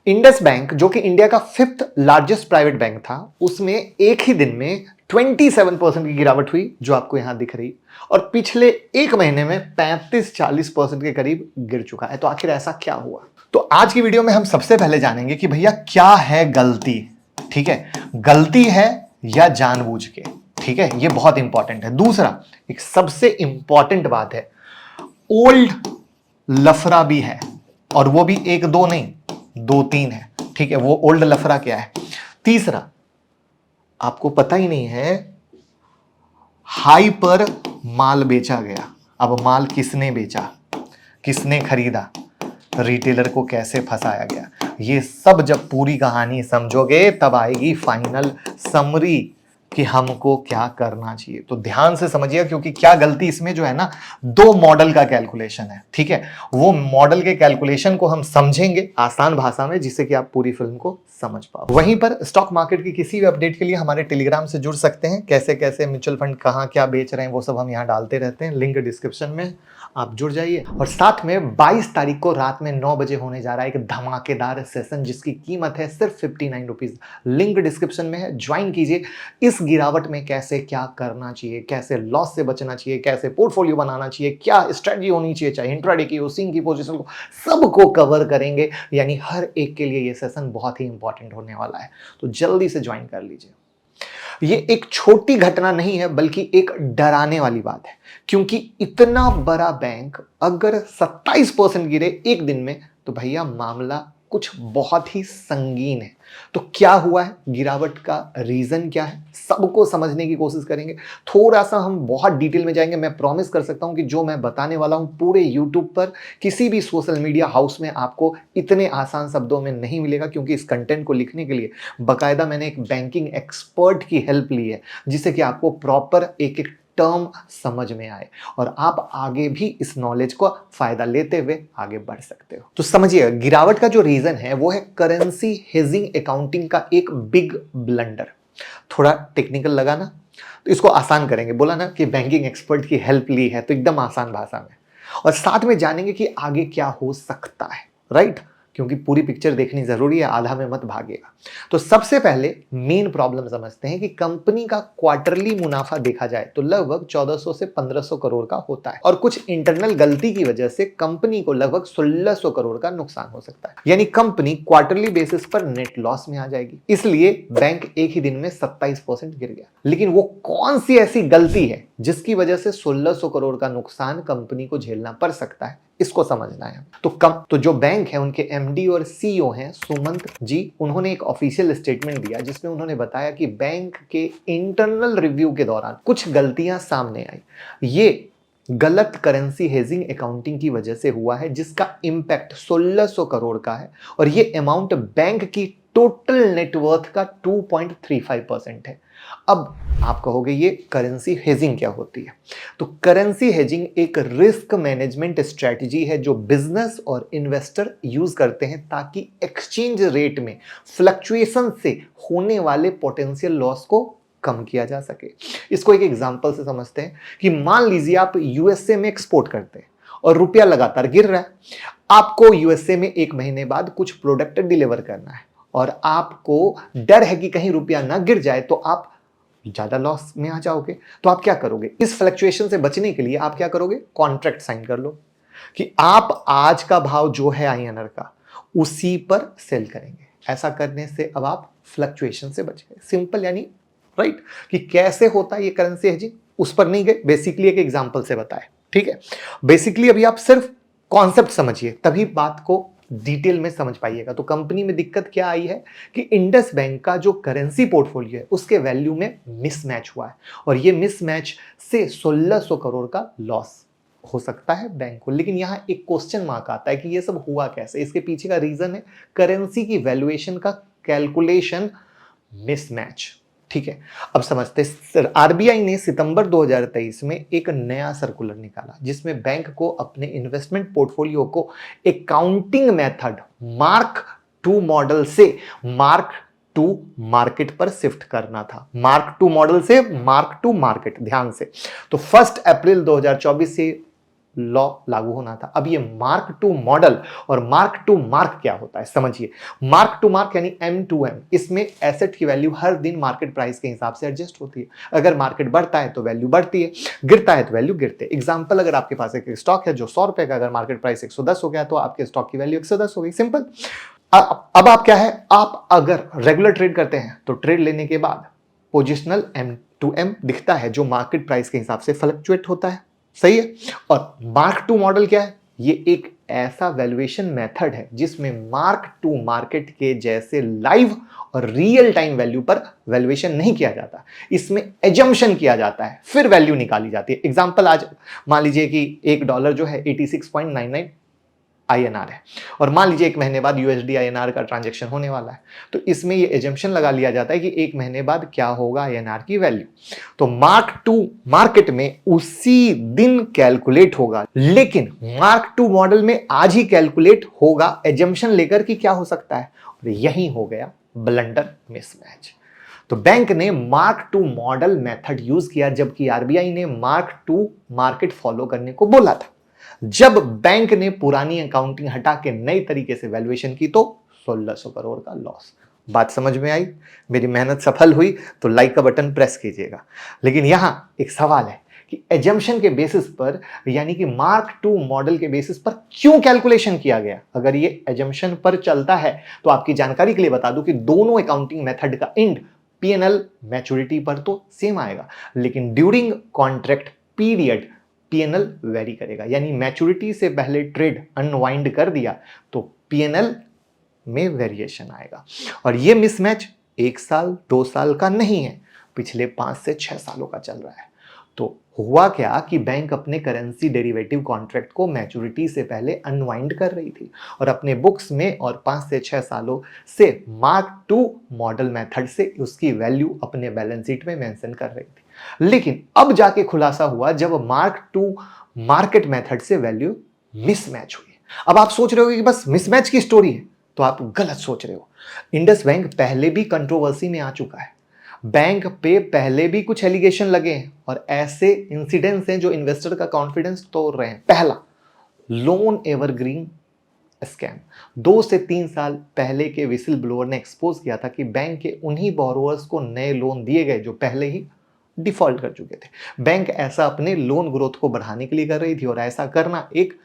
Indus bank जो कि India का 5th लार्जेस्ट प्राइवेट बैंक था, उसमें एक ही दिन में 27% की गिरावट हुई जो आपको यहां दिख रही, और पिछले एक महीने में 35-40% के करीब गिर चुका है। तो आखिर ऐसा क्या हुआ? तो आज की वीडियो में हम सबसे पहले जानेंगे कि भैया क्या है गलती। ठीक है, गलती है या जानबूझ के। ठीक है, ये बहुत इंपॉर्टेंट है। दूसरा, एक सबसे इंपॉर्टेंट बात है, ओल्ड लफड़ा भी है, और वो भी एक दो नहीं, दो तीन है। ठीक है, वो ओल्ड लफड़ा क्या है? तीसरा, आपको पता ही नहीं है, हाई पर माल बेचा गया। अब माल किसने बेचा, किसने खरीदा, रिटेलर को कैसे फंसाया गया, ये सब जब पूरी कहानी समझोगे तब आएगी फाइनल समरी कि हमको क्या करना चाहिए। तो ध्यान से समझिए, क्योंकि क्या गलती इसमें जो है ना, दो मॉडल का कैलकुलेशन है। ठीक है, वो मॉडल के कैलकुलेशन को हम समझेंगे आसान भाषा में, जिससे कि आप पूरी फिल्म को समझ पाओ। वहीं पर स्टॉक मार्केट की किसी भी अपडेट के लिए हमारे टेलीग्राम से जुड़ सकते हैं। कैसे कैसे म्यूचुअल फंड कहां क्या बेच रहे हैं वो सब हम यहाँ डालते रहते हैं, लिंक डिस्क्रिप्शन में, आप जुड़ जाइए। और साथ में 22 तारीख को रात में 9 बजे होने जा रहा है एक धमाकेदार सेशन, जिसकी कीमत है सिर्फ 59 रुपीज। लिंक डिस्क्रिप्शन में है, ज्वाइन कीजिए। इस गिरावट में कैसे क्या करना चाहिए, कैसे लॉस से बचना चाहिए, कैसे पोर्टफोलियो बनाना चाहिए, क्या स्ट्रेटजी होनी चाहिए, चाहे इंट्राडे की हो, स्विंग की पोजीशन को, सबको कवर करेंगे। यानी हर एक के लिए यह सेशन बहुत ही इंपॉर्टेंट होने वाला है, तो जल्दी से ज्वाइन कर लीजिए। ये एक छोटी घटना नहीं है, बल्कि एक डराने वाली बात है, क्योंकि इतना बड़ा बैंक अगर 27% गिरे एक दिन में, तो भैया मामला कुछ बहुत ही संगीन है। तो क्या हुआ है, गिरावट का रीजन क्या है, सबको समझने की कोशिश करेंगे। थोड़ा सा हम बहुत डिटेल में जाएंगे। मैं प्रॉमिस कर सकता हूं कि जो मैं बताने वाला हूं पूरे यूट्यूब पर, किसी भी सोशल मीडिया हाउस में आपको इतने आसान शब्दों में नहीं मिलेगा, क्योंकि इस कंटेंट को लिखने के लिए बाकायदा मैंने एक बैंकिंग एक्सपर्ट की हेल्प ली है, जिससे कि आपको प्रॉपर एक एक टर्म समझ में आए और आप आगे भी इस नॉलेज को फायदा लेते हुए आगे बढ़ सकते हो। तो समझिए, गिरावट का जो रीजन है वो है करेंसी हेजिंग अकाउंटिंग का एक बिग ब्लंडर। थोड़ा टेक्निकल लगा ना, तो इसको आसान करेंगे। बोला ना कि बैंकिंग एक्सपर्ट की हेल्प ली है, तो एकदम आसान भाषा में, और साथ में जानेंगे कि आगे क्या हो सकता है। राइट, क्योंकि पूरी पिक्चर देखनी जरूरी है, आधा में मत भागेगा। तो सबसे पहले मेन प्रॉब्लम समझते हैं कि कंपनी का क्वार्टरली मुनाफा देखा जाए तो लगभग 1400 से 1500 करोड़ का होता है, और कुछ इंटरनल गलती की वजह से कंपनी को लगभग 1600 करोड़ का नुकसान हो सकता है। यानी कंपनी क्वार्टरली बेसिस पर नेट लॉस में आ जाएगी। इसलिए बैंक एक ही दिन में 27% गिर गया। लेकिन वो कौन सी ऐसी गलती है जिसकी वजह से 1600 करोड़ का नुकसान कंपनी को झेलना पड़ सकता है, इसको समझना है। तो जो बैंक है, उनके एमडी और सीईओ हैं सुमंत जी, उन्होंने एक ऑफिशियल स्टेटमेंट दिया जिसमें उन्होंने बताया कि बैंक के इंटरनल रिव्यू के दौरान कुछ गलतियां सामने आई। ये गलत करेंसी हेजिंग अकाउंटिंग की वजह से हुआ है, जिसका इंपैक्ट 1600 करोड़ का है, और ये अमाउंट बैंक की टोटल नेटवर्थ का 2.35% है। अब आप कहोगे ये करेंसी हेजिंग क्या होती है? तो करेंसी हेजिंग एक रिस्क मैनेजमेंट स्ट्रेटजी है जो बिजनेस और इन्वेस्टर यूज करते हैं, ताकि एक्सचेंज रेट में फ्लक्चुएशन से होने वाले पोटेंशियल लॉस को कम किया जा सके। इसको एक एग्जांपल से समझते हैं कि मान लीजिए आप यूएसए में एक्सपोर्ट करते हैं और रुपया लगातार गिर रहा है। आपको यूएसए में एक महीने बाद कुछ प्रोडक्ट डिलीवर करना है, और आपको डर है कि कहीं रुपया ना गिर जाए तो आप ज्यादा लॉस में आ जाओगे। तो आप क्या करोगे, इस फ्लक्चुएशन से बचने के लिए आप क्या करोगे, कॉन्ट्रैक्ट साइन कर लो कि आप आज का भाव जो है आईएनआर का, उसी पर सेल करेंगे। ऐसा करने से अब आप फ्लक्चुएशन से बच गए। सिंपल, यानी राइट। कि कैसे होता है ये करेंसी हेजिंग, उस पर नहीं गए, बेसिकली एक एग्जांपल से बताए। ठीक है, बेसिकली अभी आप सिर्फ कॉन्सेप्ट समझिए, तभी बात को डिटेल में समझ पाइएगा। तो कंपनी में दिक्कत क्या आई है कि इंडस बैंक का जो करेंसी पोर्टफोलियो है उसके वैल्यू में मिसमैच हुआ है, और ये मिसमैच से 1600 करोड़ का लॉस हो सकता है बैंक को। लेकिन यहां एक क्वेश्चन मार्क आता है कि ये सब हुआ कैसे। इसके पीछे का रीजन है करेंसी की वैल्यूएशन का कैलकुलेशन मिसमैच। ठीक है, अब समझते हैं। आरबीआई ने सितंबर 2023 में एक नया सर्कुलर निकाला, जिसमें बैंक को अपने इन्वेस्टमेंट पोर्टफोलियो को accounting method mark to model से मार्क टू मार्केट पर शिफ्ट करना था। मार्क टू मॉडल से मार्क टू मार्केट, ध्यान से। तो 1 अप्रैल 2024 से लॉ लागू होना था। अब ये मार्क टू मॉडल और मार्क टू मार्क क्या होता है समझिए। मार्क टू मार्क यानी M2M, इसमें एसेट की वैल्यू हर दिन मार्केट प्राइस के हिसाब से एडजस्ट होती है। अगर मार्केट बढ़ता है तो वैल्यू बढ़ती है, गिरता है तो वैल्यू गिरते है। एग्जांपल, अगर आपके पास एक स्टॉक है जो 100 रुपए का, अगर मार्केट प्राइस 110 हो गया तो आपके स्टॉक की वैल्यू 110 हो गई, सिंपल। अब आप क्या है, आप अगर रेगुलर ट्रेड करते हैं तो ट्रेड लेने के बाद पोजिशनल M2M दिखता है जो मार्केट प्राइस के हिसाब से फ्लक्चुएट होता है, सही है। और मार्क टू मॉडल क्या है, ये एक ऐसा वैल्यूएशन मेथड है जिसमें मार्क टू मार्केट के जैसे लाइव और रियल टाइम वैल्यू पर वैल्यूएशन नहीं किया जाता, इसमें एजम्पशन किया जाता है, फिर वैल्यू निकाली जाती है। एग्जांपल, आज मान लीजिए कि $1 जो है 86.99 INR है, और मान लीजिए एक महीने बाद USD INR का ट्रांजैक्शन होने वाला है, तो इसमें ये एजम्पशन लगा लिया जाता है कि एक महीने बाद क्या होगा INR की वैल्यू। तो मार्क टू मार्केट में उसी दिन कैलकुलेट होगा, लेकिन मार्क टू मॉडल में आज ही कैलकुलेट होगा एजम्पशन लेकर कि क्या हो सकता है, और यही हो गया ब्लंडर, मिसमैच। तो बैंक ने mark to model method use किया, जबकि RBI ने मार्क टू मार्केट फॉलो करने को बोला था। जब बैंक ने पुरानी अकाउंटिंग हटा के नई तरीके से वैल्यूएशन की तो 1600 करोड़ का लॉस। बात समझ में आई? मेरी मेहनत सफल हुई तो लाइक का बटन प्रेस कीजिएगा। लेकिन यहां एक सवाल है कि एजम्पशन के बेसिस पर, यानी कि मार्क टू मॉडल के बेसिस पर क्यों कैलकुलेशन किया गया। अगर ये एजम्पशन पर चलता है तो आपकी जानकारी के लिए बता दूं कि दोनों अकाउंटिंग मेथड का एंड P&L मैच्योरिटी पर तो सेम आएगा, लेकिन during contract period P&L very करेगा। यानी मैच्योरिटी से पहले ट्रेड अनवाइंड कर दिया तो P&L में वेरिएशन आएगा। और ये मिसमैच 1 साल 2 साल का नहीं है, पिछले 5 से 6 सालों का चल रहा है। तो हुआ क्या कि बैंक अपने करेंसी डेरिवेटिव कॉन्ट्रैक्ट को मैच्योरिटी से पहले अनवाइंड कर रही थी और अपने बुक्स में, और 5 से 6 सालों से मार्क टू मॉडल मेथड से उसकी वैल्यू अपने बैलेंस शीट में मेंशन कर रही थी। लेकिन अब जाके खुलासा हुआ जब मार्क टू मार्केट मेथड से वैल्यू मिसमैच हुई। अब आप सोच रहे हो कि बस मिसमैच की स्टोरी है, तो आप गलत सोच रहे हो। इंडस बैंक पहले भी कंट्रोवर्सी में आ चुका है, बैंक पे पहले भी कुछ एलिगेशन लगे हैं और ऐसे इंसिडेंट्स हैं जो इन्वेस्टर का कॉन्फिडेंस तोड़ रहे हैं। पहला, लोन एवरग्रीन स्कैम। 2 से 3 साल पहले के विसिल ब्लोअर ने एक्सपोज किया था कि बैंक के उन्हीं बोरोवर्स को नए लोन दिए गए जो पहले ही डिफॉल्ट कर चुके थे। बैंक ऐसा अपने लोन ग्रोथ को बढ़ाने के लिए कर रही थी, और ऐसा करना एक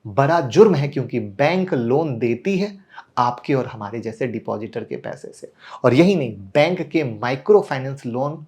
बड़ा जुर्म है क्योंकि बैंक लोन देती है आपके और हमारे जैसे डिपॉजिटर के पैसे से। और यही नहीं, बैंक के micro finance loan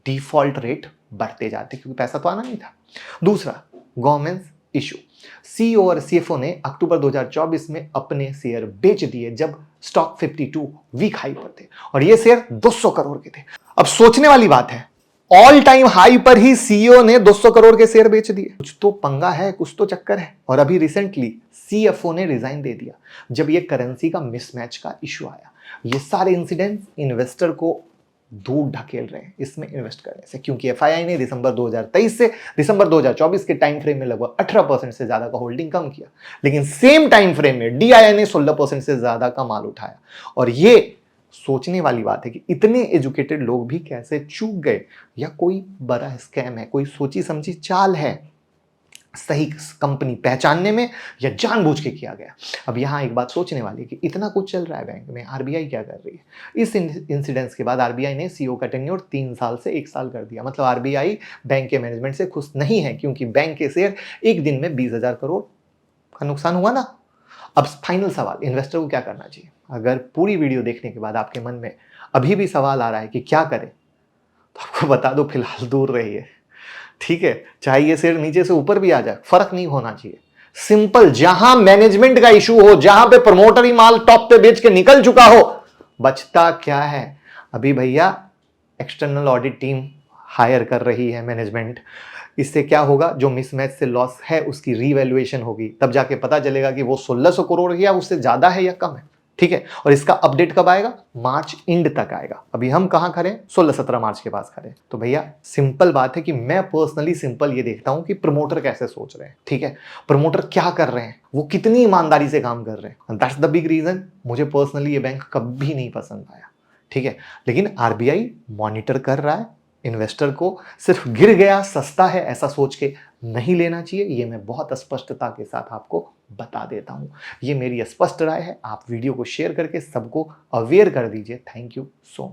default rate बढ़ते जाते क्योंकि पैसा तो आना नहीं था। दूसरा, गवर्नमेंट इशू। CEO और CFO ने अक्टूबर 2024 में अपने शेयर बेच दिए जब स्टॉक 52 वीक हाई पर थे, और ये शेयर 200 करोड़ के थे। अब सोचने वाली बात है, ऑल टाइम हाई पर ही CEO ने 200 करोड़ के शेयर बेच दिए। कुछ तो पंगा है, कुछ तो चक्कर है। और अभी रिसेंटली CFO ने रिजाइन दे दिया जब ये करेंसी का मिसमैच का इशू आया। ये सारे इंसिडेंट्स इन्वेस्टर को दूर ढकेल रहे हैं इसमें इन्वेस्ट करने से, क्योंकि FII ने दिसंबर 2023 से दिसंबर 2024 के टाइम फ्रेम में लगभग 18% से ज्यादा का होल्डिंग कम किया, लेकिन सेम टाइम फ्रेम में DII ने 16% से ज्यादा का माल उठाया। और ये सोचने वाली बात है कि इतने एजुकेटेड लोग भी कैसे चूक गए, या कोई बड़ा स्कैम है, कोई सोची समझी चाल है सही कंपनी पहचानने में, या जानबूझ के किया गया। अब यहां एक बात सोचने वाली है कि इतना कुछ चल रहा है बैंक में, RBI क्या कर रही है। इस इंसिडेंट्स के बाद RBI ने CEO का टेन्योर 3 साल से 1 साल कर दिया। मतलब RBI बैंक के मैनेजमेंट से खुश नहीं है, क्योंकि बैंक के शेयर एक दिन में 20,000 करोड़ का नुकसान हुआ ना। अब फाइनल सवाल, इन्वेस्टर को क्या करना चाहिए। अगर पूरी वीडियो देखने के बाद आपके मन में अभी भी सवाल आ रहा है कि क्या करें, तो आपको बता दो फिलहाल दूर रहिए, ठीक है। चाहे ये शेयर नीचे से ऊपर भी आ जाए, फर्क नहीं होना चाहिए। सिंपल, जहां मैनेजमेंट का इशू हो, जहां पे प्रमोटर ही माल टॉप पे बेच के निकल चुका हो, बचता क्या है। अभी भैया एक्सटर्नल ऑडिट टीम हायर कर रही है मैनेजमेंट। इससे क्या होगा, जो मिसमैच से लॉस है उसकी रीवैल्यूएशन होगी, तब जाके पता चलेगा कि वो 1600 करोड़ या उससे ज्यादा है या कम है, ठीक है। और इसका अपडेट कब आएगा, मार्च एंड तक आएगा। अभी हम कहां खड़े, 16-17 मार्च के पास खड़े। तो भैया सिंपल बात है कि मैं पर्सनली सिंपल ये देखता हूं कि प्रमोटर कैसे सोच रहे हैं, ठीक है। प्रमोटर क्या कर रहे हैं, वो कितनी ईमानदारी से काम कर रहे हैं। दैट्स द बिग रीजन मुझे पर्सनली ये बैंक कभी नहीं पसंद आया, ठीक है। लेकिन RBI मॉनिटर कर रहा है, इन्वेस्टर को सिर्फ गिर गया सस्ता है ऐसा सोच के नहीं लेना चाहिए, ये मैं बहुत स्पष्टता के साथ आपको बता देता हूँ। ये मेरी स्पष्ट राय है, आप वीडियो को शेयर करके सबको अवेयर कर दीजिए। Thank you so much.